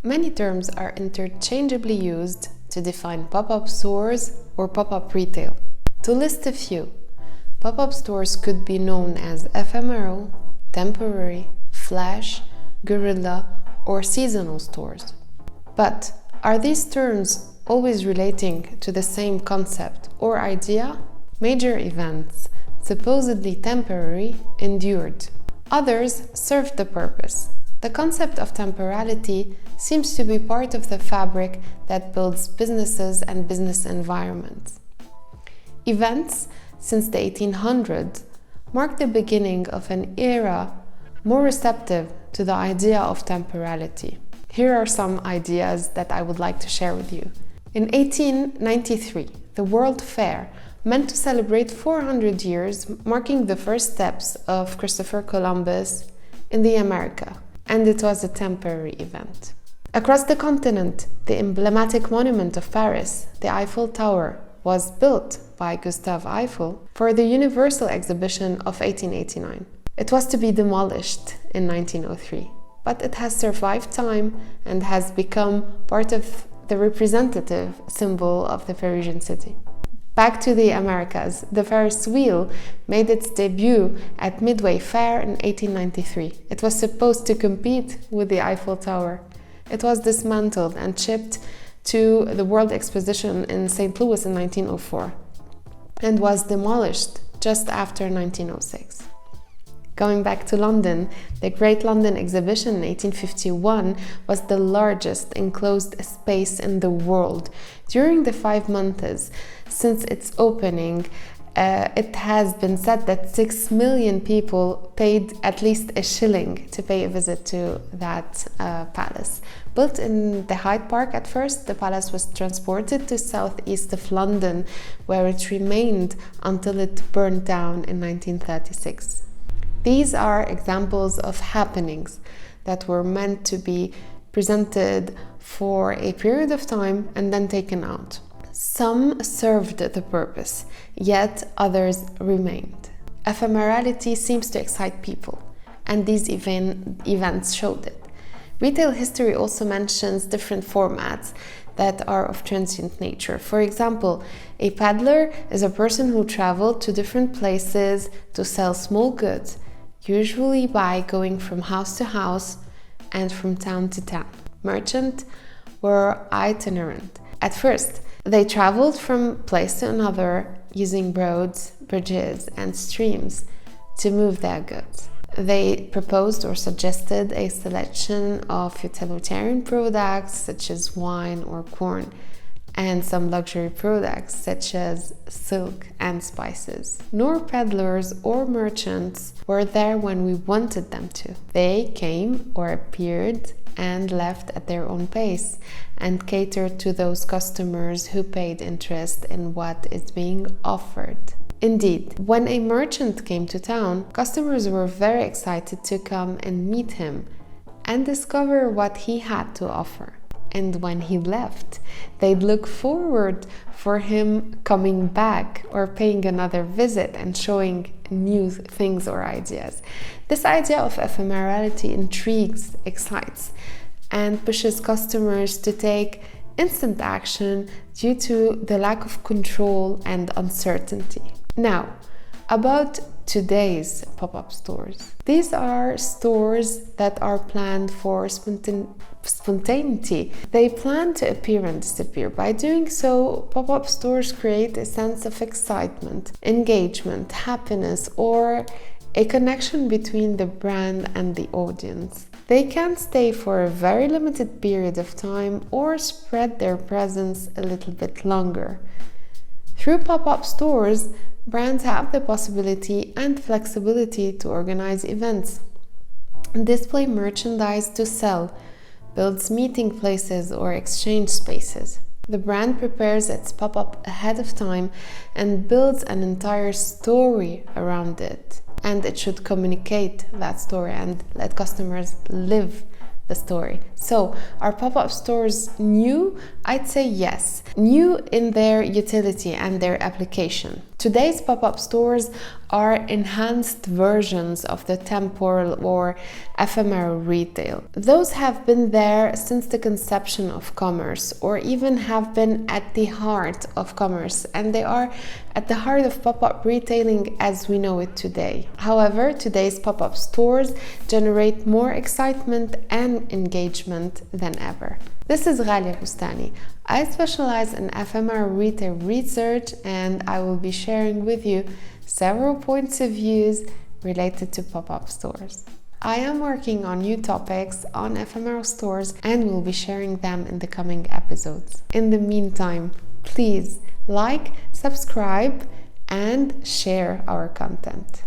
Many terms are interchangeably used to define pop-up stores or pop-up retail. To list a few, pop-up stores could be known as ephemeral, temporary, flash, guerrilla, or seasonal stores. But are these terms always relating to the same concept or idea? Major events, supposedly temporary, endured. Others served the purpose. The concept of temporality seems to be part of the fabric that builds businesses and business environments. Events since the 1800s mark the beginning of an era more receptive to the idea of temporality. Here are some ideas that I would like to share with you. In 1893, the World Fair, meant to celebrate 400 years, marking the first steps of Christopher Columbus in the America, and it was a temporary event. Across the continent, the emblematic monument of Paris, the Eiffel Tower, was built by Gustave Eiffel for the Universal Exhibition of 1889. It was to be demolished in 1903, but it has survived time and has become part of the representative symbol of the Parisian city. Back to the Americas, the Ferris wheel made its debut at Midway Fair in 1893. It was supposed to compete with the Eiffel Tower. It was dismantled and shipped to the World Exposition in St. Louis in 1904 and was demolished just after 1906. Going back to London, the Great London Exhibition in 1851 was the largest enclosed space in the world. During the 5 months since its opening, it has been said that 6 million people paid at least a shilling to pay a visit to that palace. Built in the Hyde Park at first, the palace was transported to southeast of London, where it remained until it burned down in 1936. These are examples of happenings that were meant to be presented for a period of time and then taken out. Some served the purpose, yet others remained. Ephemerality seems to excite people, and these events showed it. Retail history also mentions different formats that are of transient nature. For example, a peddler is a person who traveled to different places to sell small goods, usually by going from house to house and from town to town. Merchants were itinerant. At first, they traveled from place to another using roads, bridges, and streams to move their goods. They proposed or suggested a selection of utilitarian products such as wine or corn, and some luxury products such as silk and spices. Nor peddlers or merchants were there when we wanted them to. They came or appeared and left at their own pace and catered to those customers who paid interest in what is being offered. Indeed, when a merchant came to town, customers were very excited to come and meet him and discover what he had to offer. And when he left, they'd look forward for him coming back or paying another visit and showing new things or ideas. This idea of ephemerality intrigues, excites, and pushes customers to take instant action due to the lack of control and uncertainty. Now, about today's pop-up stores. These are stores that are planned for spontaneity. They plan to appear and disappear. By doing so, pop-up stores create a sense of excitement, engagement, happiness, or a connection between the brand and the audience. They can stay for a very limited period of time or spread their presence a little bit longer. Through pop-up stores, brands have the possibility and flexibility to organize events, display merchandise to sell, builds meeting places or exchange spaces. The brand prepares its pop-up ahead of time and builds an entire story around it. And it should communicate that story and let customers live the story. So, are pop-up stores new? I'd say yes. New in their utility and their application. Today's pop-up stores are enhanced versions of the temporal or ephemeral retail. Those have been there since the conception of commerce, or even have been at the heart of commerce, and they are at the heart of pop-up retailing as we know it today. However, today's pop-up stores generate more excitement and engagement than ever. This is Ghalia Bustani. I specialize in ephemeral retail research, and I will be sharing with you several points of views related to pop-up stores. I am working on new topics on ephemeral stores and will be sharing them in the coming episodes. In the meantime, please like, subscribe, and share our content.